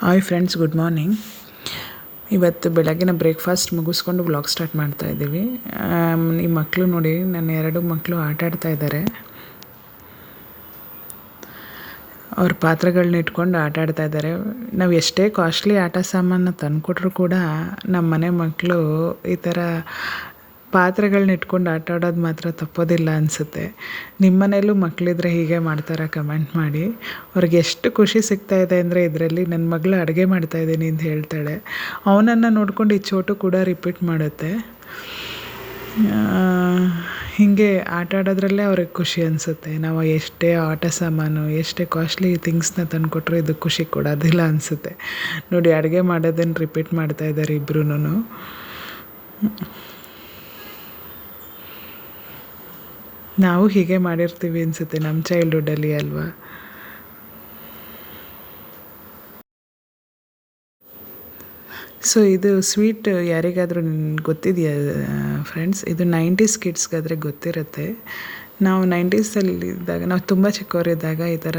Hi friends, good morning. ಇವತ್ತು ಬೆಳಗ್ಗಿನ breakfast ಮುಗಿಸ್ಕೊಂಡು ವ್ಲಾಗ್ ಸ್ಟಾರ್ಟ್ ಮಾಡ್ತಾ ಇದ್ದೀವಿ. ಈ ಮಕ್ಕಳು ನೋಡಿ, ನನ್ನ 2 ಮಕ್ಕಳು ಆಟ ಆಡ್ತಾ ಇದ್ದಾರೆ. ಅವ್ರ ಪಾತ್ರೆಗಳನ್ನ ಇಟ್ಕೊಂಡು ಆಟ ಆಡ್ತಾ ಇದ್ದಾರೆ. ನಾವು ಎಷ್ಟೇ ಕಾಸ್ಟ್ಲಿ ಆಟ ಸಾಮಾನು ತಂದುಕೊಟ್ರು ಕೂಡ ನಮ್ಮ ಮನೆ ಮಕ್ಕಳು ಈ ಥರ ಪಾತ್ರೆಗಳನ್ನ ಇಟ್ಕೊಂಡು ಆಟ ಆಡೋದು ಮಾತ್ರ ತಪ್ಪೋದಿಲ್ಲ ಅನಿಸುತ್ತೆ. ನಿಮ್ಮ ಮನೇಲೂ ಮಕ್ಕಳಿದ್ರೆ ಹೀಗೆ ಮಾಡ್ತಾರಾ? ಕಮೆಂಟ್ ಮಾಡಿ. ಅವ್ರಿಗೆ ಎಷ್ಟು ಖುಷಿ ಸಿಗ್ತಾ ಇದೆ ಅಂದರೆ ಇದರಲ್ಲಿ, ನನ್ನ ಮಗಳು ಅಡುಗೆ ಮಾಡ್ತಾಯಿದ್ದೀನಿ ಅಂತ ಹೇಳ್ತಾಳೆ. ಅವನನ್ನು ನೋಡ್ಕೊಂಡು ಈ ಚೋಟು ಕೂಡ ರಿಪೀಟ್ ಮಾಡುತ್ತೆ. ಹೀಗೆ ಆಟ ಆಡೋದ್ರಲ್ಲೇ ಅವ್ರಿಗೆ ಖುಷಿ ಅನಿಸುತ್ತೆ. ನಾವು ಎಷ್ಟೇ ಆಟ ಸಾಮಾನು, ಎಷ್ಟೇ ಕಾಸ್ಟ್ಲಿ ಥಿಂಗ್ಸ್ನ ತಂದುಕೊಟ್ರು ಇದು ಖುಷಿ ಕೊಡೋದಿಲ್ಲ ಅನಿಸುತ್ತೆ. ನೋಡಿ, ಅಡುಗೆ ಮಾಡೋದನ್ನು ರಿಪೀಟ್ ಮಾಡ್ತಾಯಿದ್ದಾರೆ ಇಬ್ಬರೂ. ನಾವು ಹೀಗೆ ಮಾಡಿರ್ತೀವಿ ಅನಿಸುತ್ತೆ ನಮ್ಮ ಚೈಲ್ಡ್ಹುಡ್ಡಲ್ಲಿ, ಅಲ್ವಾ? ಸೊ ಇದು ಸ್ವೀಟ್ ಯಾರಿಗಾದರೂ ಗೊತ್ತಿದೆಯಾ ಫ್ರೆಂಡ್ಸ್? ಇದು 90s ಕಿಡ್ಸ್ಗಾದರೆ ಗೊತ್ತಿರುತ್ತೆ. ನಾವು 90ಸಲ್ಲಿದ್ದಾಗ, ನಾವು ತುಂಬ ಚಿಕ್ಕವರಿದ್ದಾಗ ಈ ಥರ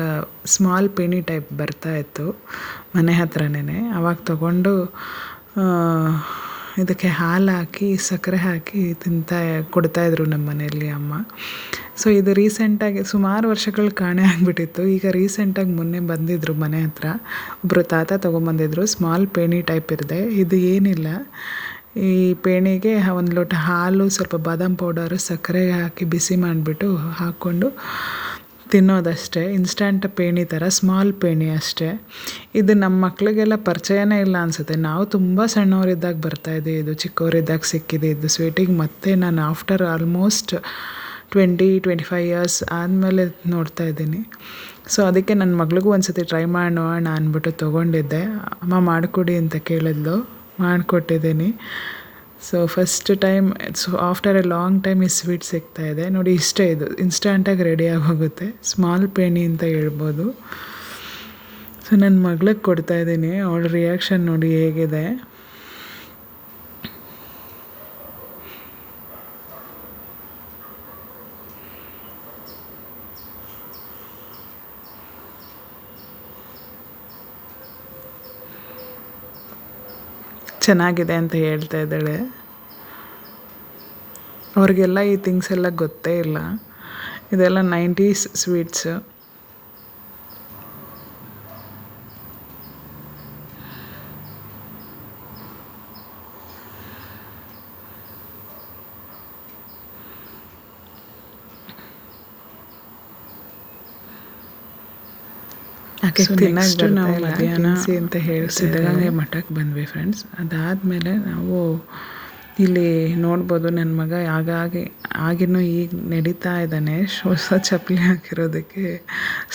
ಸ್ಮಾಲ್ ಪೇಣಿ ಟೈಪ್ ಬರ್ತಾಯಿತ್ತು ಮನೆ ಹತ್ರನೇ. ಅವಾಗ ತೊಗೊಂಡು ಇದಕ್ಕೆ ಹಾಲು ಹಾಕಿ, ಸಕ್ಕರೆ ಹಾಕಿ ಕೊಡ್ತಾಯಿದ್ರು ನಮ್ಮ ಮನೆಯಲ್ಲಿ ಅಮ್ಮ. ಸೊ ಇದು ರೀಸೆಂಟಾಗಿ ಸುಮಾರು ವರ್ಷಗಳು ಕಾಣೆ ಆಗಿಬಿಟ್ಟಿತ್ತು. ಈಗ ರೀಸೆಂಟಾಗಿ ಮೊನ್ನೆ ಬಂದಿದ್ದರು ಮನೆ ಹತ್ರ, ಒಬ್ಬರು ತಾತ ತೊಗೊಂಬಂದಿದ್ರು. ಸ್ಮಾಲ್ ಪೇಣಿ ಟೈಪ್ ಇರದೆ, ಇದು ಏನಿಲ್ಲ, ಈ ಪೇಣಿಗೆ 1 ಲೋಟ ಹಾಲು, ಸ್ವಲ್ಪ ಬಾದಾಮ್ ಪೌಡರು, ಸಕ್ಕರೆ ಹಾಕಿ ಬಿಸಿ ಮಾಡಿಬಿಟ್ಟು ಹಾಕ್ಕೊಂಡು ತಿನ್ನೋದಷ್ಟೇ. ಇನ್ಸ್ಟಂಟ್ ಪೇಣಿ ಥರ, ಸ್ಮಾಲ್ ಪೇಣಿ ಅಷ್ಟೇ. ಇದು ನಮ್ಮ ಮಕ್ಕಳಿಗೆಲ್ಲ ಪರಿಚಯನೇ ಇಲ್ಲ ಅನಿಸುತ್ತೆ. ನಾವು ತುಂಬ ಸಣ್ಣವರಿದ್ದಾಗ ಬರ್ತಾಯಿದ್ದೆ, ಇದು ಚಿಕ್ಕವರಿದ್ದಾಗ ಸಿಕ್ಕಿದೆ ಇದು ಸ್ವೀಟಿಗೆ. ಮತ್ತು ನಾನು ಆಫ್ಟರ್ ಆಲ್ಮೋಸ್ಟ್ 20-25 ಇಯರ್ಸ್ ಆದಮೇಲೆ ನೋಡ್ತಾ ಇದ್ದೀನಿ. ಸೊ ಅದಕ್ಕೆ ನನ್ನ ಮಗಳಿಗೂ ಒಂದು ಸತಿ ಟ್ರೈ ಮಾಡೋಣ ಅಂದ್ಬಿಟ್ಟು ತೊಗೊಂಡಿದ್ದೆ. ಅಮ್ಮ ಮಾಡಿಕೊಡಿ ಅಂತ ಕೇಳಿದ್ಲು, ಮಾಡಿಕೊಟ್ಟಿದ್ದೀನಿ. So first time, so after a long time ಈ ಸ್ವೀಟ್ ಸಿಗ್ತಾಯಿದೆ. ನೋಡಿ, ಇಷ್ಟೇ, ಇದು ಇನ್ಸ್ಟಂಟಾಗಿ ರೆಡಿಯಾಗಿ ಹೋಗುತ್ತೆ. ಸ್ಮಾಲ್ ಪೇಣಿ ಅಂತ ಹೇಳ್ಬೋದು. ಸೊ ನನ್ನ ಮಗಳಿಗೆ ಕೊಡ್ತಾಯಿದ್ದೀನಿ. ಅವಳ ರಿಯಾಕ್ಷನ್ ನೋಡಿ ಹೇಗಿದೆ. ಚೆನ್ನಾಗಿದೆ ಅಂತ ಹೇಳ್ತಾ ಇದ್ದಾಳೆ. ಅವ್ರಿಗೆಲ್ಲ ಈ ಥಿಂಗ್ಸ್ ಎಲ್ಲ ಗೊತ್ತೇ ಇಲ್ಲ. ಇದೆಲ್ಲ 90s ಸ್ವೀಟ್ಸು. ನೆಕ್ಸ್ಟ್ ನಾವು ಮಧ್ಯಾಹ್ನ ಅಂತ ಹೇಳಿ ಸಿದ್ಧಗಂಗೆ ಮಠಕ್ಕೆ ಬಂದ್ವಿ ಫ್ರೆಂಡ್ಸ್. ಅದಾದಮೇಲೆ ನಾವು ಇಲ್ಲಿ ನೋಡ್ಬೋದು, ನನ್ನ ಮಗ ಆಗಿನೂ ಈಗ ನಡೀತಾ ಇದ್ದಾನೆ. ಹೊಸ ಚಪ್ಪಲಿ ಹಾಕಿರೋದಕ್ಕೆ,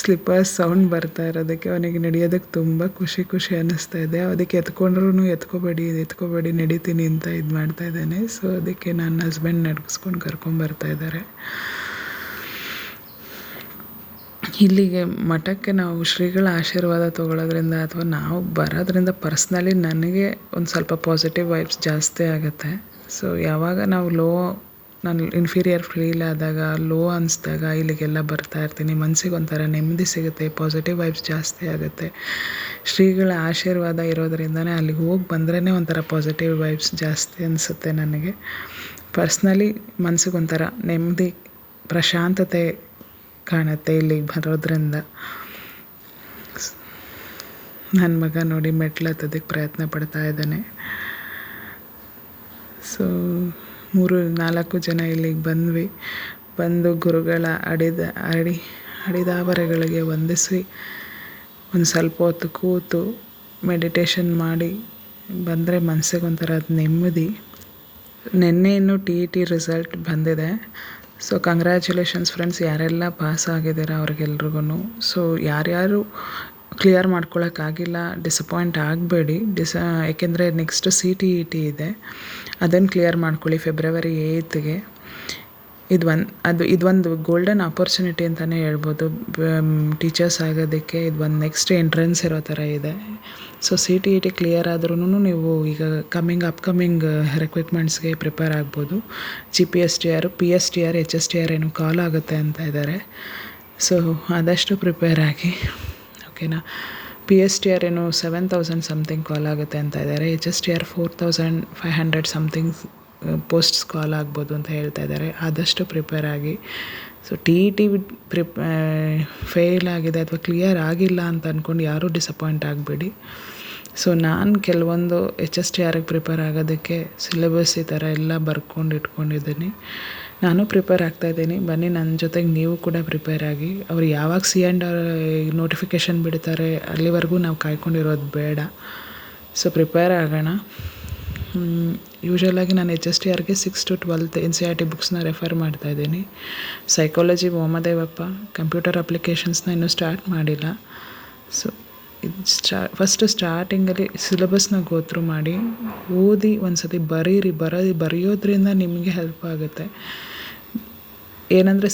ಸ್ಲಿಪ್ಪರ್ಸ್ ಸೌಂಡ್ ಬರ್ತಾ ಇರೋದಕ್ಕೆ ಅವನಿಗೆ ನಡೆಯೋದಕ್ಕೆ ತುಂಬ ಖುಷಿ ಅನ್ನಿಸ್ತಾ ಇದೆ. ಅದಕ್ಕೆ ಎತ್ಕೊಂಡ್ರೂ ಎತ್ಕೋಬೇಡಿ ನಡೀತೀನಿ ಅಂತ ಇದು ಮಾಡ್ತಾ ಇದ್ದಾನೆ. ಸೊ ಅದಕ್ಕೆ ನನ್ನ ಹಸ್ಬೆಂಡ್ ನಡ್ಸ್ಕೊಂಡು ಕರ್ಕೊಂಬರ್ತಾ ಇದ್ದಾರೆ. ಇಲ್ಲಿಗೆ ಮಠಕ್ಕೆ ನಾವು ಶ್ರೀಗಳ ಆಶೀರ್ವಾದ ತೊಗೊಳೋದ್ರಿಂದ ಅಥವಾ ನಾವು ಬರೋದ್ರಿಂದ ಪರ್ಸ್ನಲಿ ನನಗೆ ಒಂದು ಸ್ವಲ್ಪ ಪಾಸಿಟಿವ್ ವೈಬ್ಸ್ ಜಾಸ್ತಿ ಆಗುತ್ತೆ. ಸೊ ಯಾವಾಗ ನಾವು ನಾನು ಇನ್ಫೀರಿಯರ್ ಫೀಲ್ ಆದಾಗ, ಲೋ ಅನಿಸ್ದಾಗ ಇಲ್ಲಿಗೆಲ್ಲ ಬರ್ತಾ ಇರ್ತೀನಿ. ಮನಸ್ಸಿಗೆ ಒಂಥರ ನೆಮ್ಮದಿ ಸಿಗುತ್ತೆ, ಪಾಸಿಟಿವ್ ವೈಬ್ಸ್ ಜಾಸ್ತಿ ಆಗುತ್ತೆ. ಶ್ರೀಗಳ ಆಶೀರ್ವಾದ ಇರೋದ್ರಿಂದನೇ ಅಲ್ಲಿಗೆ ಹೋಗಿ ಬಂದ್ರೇ ಒಂಥರ ಪಾಸಿಟಿವ್ ವೈಬ್ಸ್ ಜಾಸ್ತಿ ಅನಿಸುತ್ತೆ ನನಗೆ. ಪರ್ಸ್ನಲಿ ಮನಸ್ಸಿಗೆ ಒಂಥರ ನೆಮ್ಮದಿ, ಪ್ರಶಾಂತತೆ ಕಾಣುತ್ತೆ ಇಲ್ಲಿಗೆ ಬರೋದ್ರಿಂದ. ನನ್ನ ಮಗ ನೋಡಿ ಮೆಟ್ಲು ಹತ್ತೋದಕ್ಕೆ ಪ್ರಯತ್ನ ಪಡ್ತಾ ಇದ್ದಾನೆ. ಸೊ 3-4 ಜನ ಇಲ್ಲಿಗೆ ಬಂದು ಗುರುಗಳ ಅಡಿದಾವರೆಗಳಿಗೆ ವಂದಿಸಿ ಒಂದು ಸ್ವಲ್ಪ ಹೊತ್ತು ಕೂತು ಮೆಡಿಟೇಷನ್ ಮಾಡಿ ಬಂದರೆ ಮನಸ್ಸಿಗೆ ಒಂಥರ ನೆಮ್ಮದಿ. ನೆನ್ನೆ ಇನ್ನೂ TET ರಿಸಲ್ಟ್ ಬಂದಿದೆ. ಸೊ ಕಂಗ್ರ್ಯಾಚುಲೇಷನ್ಸ್ ಫ್ರೆಂಡ್ಸ್, ಯಾರೆಲ್ಲ ಪಾಸ್ ಆಗಿದ್ದೀರಾ ಅವ್ರಿಗೆಲ್ರಿಗೂ. ಸೊ ಯಾರ್ಯಾರು ಕ್ಲಿಯರ್ ಮಾಡ್ಕೊಳಕ್ಕಾಗಿಲ್ಲ, ಡಿಸಪಾಯಿಂಟ್ ಆಗಬೇಡಿ. ಏಕೆಂದರೆ ನೆಕ್ಸ್ಟ್ CTET ಇದೆ, ಅದನ್ನು ಕ್ಲಿಯರ್ ಮಾಡ್ಕೊಳ್ಳಿ February 8ಗೆ. ಇದೊಂದು ಗೋಲ್ಡನ್ ಆಪರ್ಚುನಿಟಿ ಅಂತಲೇ ಹೇಳ್ಬೋದು. ಟೀಚರ್ಸ್ ಆಗೋದಕ್ಕೆ ಇದೊಂದು ನೆಕ್ಸ್ಟ್ ಎಂಟ್ರೆನ್ಸ್ ಇರೋ ಥರ ಇದೆ. ಸೊ CTET ಕ್ಲಿಯರ್ ಆದ್ರೂ ನೀವು ಈಗ ಅಪ್ಕಮಿಂಗ್ ರಿಕ್ರೂಟ್ಮೆಂಟ್ಸ್ಗೆ ಪ್ರಿಪೇರ್ ಆಗ್ಬೋದು. GPSTR, PSTR, HSTR ಏನು ಕಾಲ್ ಆಗುತ್ತೆ ಅಂತ ಇದ್ದಾರೆ. ಸೊ ಆದಷ್ಟು ಪ್ರಿಪೇರ್ ಆಗಿ, ಓಕೆನಾ? PSTR ಏನು 7,000 ಸಮಥಿಂಗ್ ಕಾಲ್ ಆಗುತ್ತೆ ಅಂತ ಇದ್ದಾರೆ. HSTR 4,500 ಸಮಥಿಂಗ್ ಪೋಸ್ಟ್ಸ್ ಕಾಲ್ ಆಗ್ಬೋದು ಅಂತ ಹೇಳ್ತಾ ಇದ್ದಾರೆ. ಆದಷ್ಟು ಪ್ರಿಪೇರ್ ಆಗಿ. ಸೊ TET ಫೇಲ್ ಆಗಿದೆ ಅಥವಾ ಕ್ಲಿಯರ್ ಆಗಿಲ್ಲ ಅಂತ ಅಂದ್ಕೊಂಡು ಯಾರೂ ಡಿಸಪಾಯಿಂಟ್ ಆಗಬೇಡಿ. ಸೊ ನಾನು ಕೆಲವೊಂದು HSTRಗೆ ಪ್ರಿಪೇರ್ ಆಗೋದಕ್ಕೆ ಸಿಲೆಬಸ್ ಈ ಥರ ಎಲ್ಲ ಬರ್ಕೊಂಡು ಇಟ್ಕೊಂಡಿದ್ದೀನಿ. ನಾನು ಪ್ರಿಪೇರ್ ಆಗ್ತಾಯಿದ್ದೀನಿ. ಬನ್ನಿ ನನ್ನ ಜೊತೆಗೆ ನೀವು ಕೂಡ ಪ್ರಿಪೇರ್ ಆಗಿ. ಅವ್ರು ಯಾವಾಗ C&R ನೋಟಿಫಿಕೇಷನ್ ಬಿಡ್ತಾರೆ ಅಲ್ಲಿವರೆಗೂ ನಾವು ಕಾಯ್ಕೊಂಡಿರೋದು ಬೇಡ. ಸೊ ಪ್ರಿಪೇರ್ ಆಗೋಣ. ಯೂಶ್ವಲಾಗಿ ನಾನು HSTRಗೆ 6 to 12 NCERT ಬುಕ್ಸ್ನ ರೆಫರ್ ಮಾಡ್ತಾಯಿದ್ದೀನಿ. ಸೈಕಾಲಜಿ ವಾಮದೇವಪ್ಪ, ಕಂಪ್ಯೂಟರ್ ಅಪ್ಲಿಕೇಶನ್ಸ್ನ ಇನ್ನೂ ಸ್ಟಾರ್ಟ್ ಮಾಡಿಲ್ಲ. ಸೊ ಇದು ಫಸ್ಟು ಸ್ಟಾರ್ಟಿಂಗಲ್ಲಿ ಸಿಲೆಬಸ್ನ ಗೋತ್ರು ಮಾಡಿ ಓದಿ ಒಂದು ಸತಿ ಬರೆಯೋದ್ರಿಂದ ನಿಮಗೆ ಹೆಲ್ಪ್ ಆಗುತ್ತೆ. ಏನಂದರೆ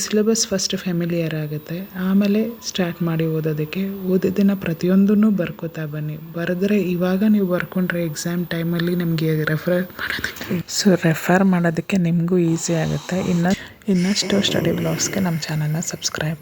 ಸಿಲೆಬಸ್ ಫಸ್ಟ್ ಫೆಮಿಲಿಯರ್ ಆಗುತ್ತೆ, ಆಮೇಲೆ ಸ್ಟಾರ್ಟ್ ಮಾಡಿ ಓದೋದಕ್ಕೆ. ಓದಿದ್ದನ್ನು ಪ್ರತಿಯೊಂದನ್ನು ಬರ್ಕೋತಾ ಬನ್ನಿ. ಬರೆದ್ರೆ ಇವಾಗ ನೀವು ಬರ್ಕೊಂಡ್ರೆ ಎಕ್ಸಾಮ್ ಟೈಮಲ್ಲಿ ನಿಮಗೆ ರೆಫರ್ ಮಾಡೋದಕ್ಕೆ ನಿಮಗೂ ಈಸಿ ಆಗುತ್ತೆ. ಇನ್ನಷ್ಟು ಸ್ಟಡಿ ಬ್ಲಾಗ್ಸ್ಗೆ ನಮ್ಮ ಚಾನಲ್ನ ಸಬ್ಸ್ಕ್ರೈಬ್